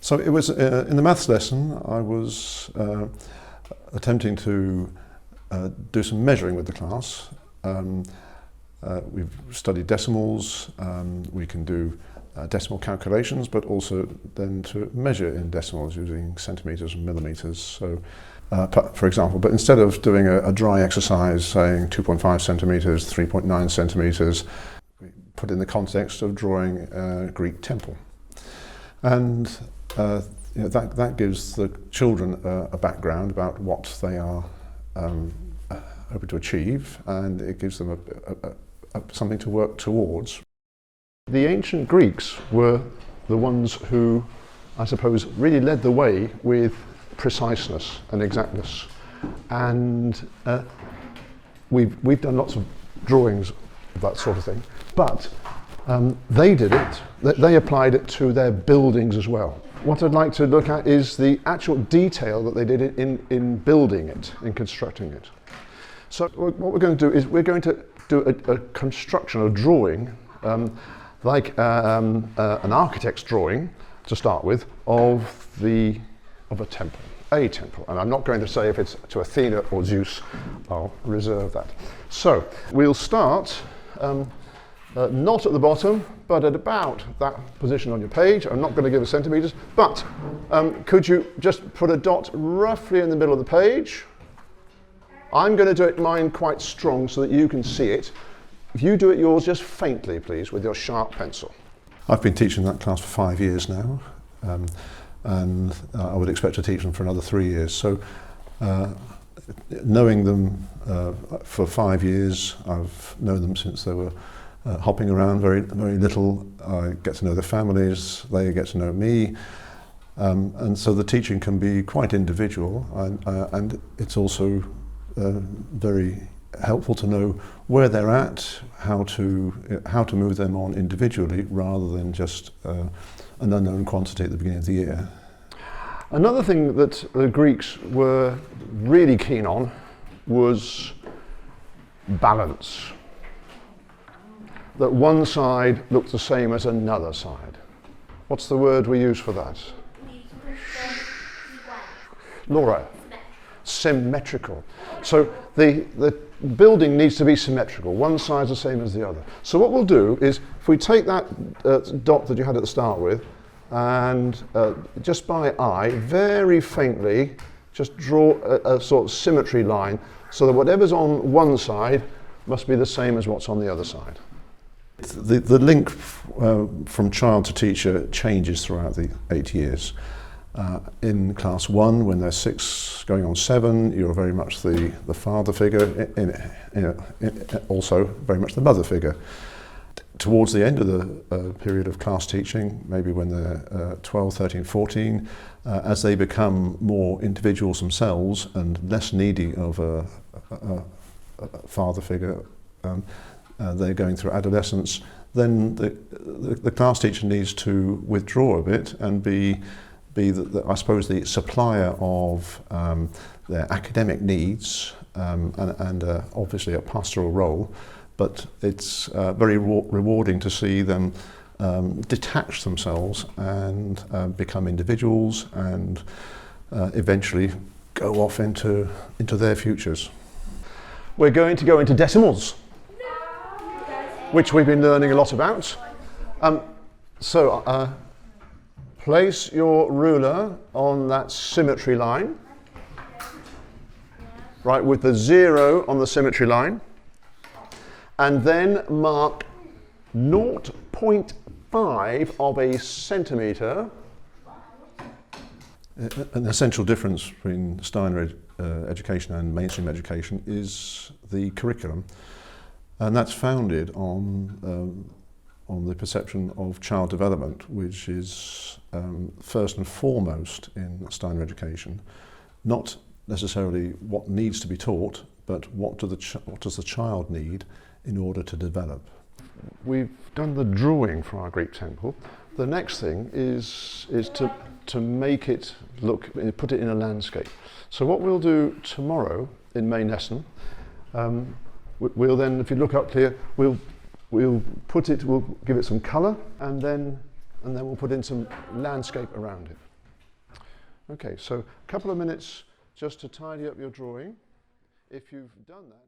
So it was in the maths lesson I was attempting to do some measuring with the class. We've studied decimals, we can do decimal calculations, but also then to measure in decimals using centimetres and millimetres. So, for example, but instead of doing a dry exercise saying 2.5 centimetres, 3.9 centimetres, we put in the context of drawing a Greek temple. And that gives the children a background about what they are hoping to achieve, and it gives them something to work towards. The ancient Greeks were the ones who, I suppose, really led the way with preciseness and exactness. And we've done lots of drawings of that sort of thing, but they did it, they applied it to their buildings as well. What I'd like to look at is the actual detail that they did in building it, in constructing it. So what we're going to do is we're going to do a construction, a drawing, like an architect's drawing to start with of a temple. And I'm not going to say if it's to Athena or Zeus. I'll reserve that. So we'll start not at the bottom, but at about that position on your page. I'm not going to give a centimetres, but could you just put a dot roughly in the middle of the page? I'm going to do it mine quite strong so that you can see it. If you do it yours just faintly, please, with your sharp pencil. I've been teaching that class for 5 years now, and I would expect to teach them for another 3 years. So knowing them for 5 years, I've known them since they were hopping around very, very little. I get to know their families, they get to know me. And so the teaching can be quite individual, and it's also very helpful to know where they're at, how to move them on individually rather than just an unknown quantity at the beginning of the year. Another thing that the Greeks were really keen on was balance. That one side looked the same as another side. What's the word we use for that? Laura? Symmetrical. So the building needs to be symmetrical. One side's the same as the other. So what we'll do is, if we take that dot that you had at the start with, and just by eye, very faintly, just draw a sort of symmetry line, so that whatever's on one side must be the same as what's on the other side. The link from child to teacher changes throughout the 8 years. In class 1, when they're 6 going on 7, you're very much the father figure, also very much the mother figure. Towards the end of the period of class teaching, maybe when they're 12, 13, 14, as they become more individuals themselves and less needy of a father figure, they're going through adolescence, then the class teacher needs to withdraw a bit and be I suppose the supplier of their academic needs and obviously a pastoral role, but it's very rewarding to see them detach themselves and become individuals and eventually go off into their futures. We're going to go into decimals, which we've been learning a lot about. Place your ruler on that symmetry line, right, with the 0 on the symmetry line, and then mark 0.5 of a centimetre. An essential difference between Steiner education and mainstream education is the curriculum, and that's founded on the perception of child development, which is first and foremost in Steiner education, not necessarily what needs to be taught, but what does the child need in order to develop. We've done the drawing for our Greek temple. The next thing is to make it look, put it in a landscape. So what we'll do tomorrow in main lesson, we'll then, if you look up here, we'll give it some colour, and then we'll put in some landscape around it. Okay, so a couple of minutes just to tidy up your drawing. If you've done that.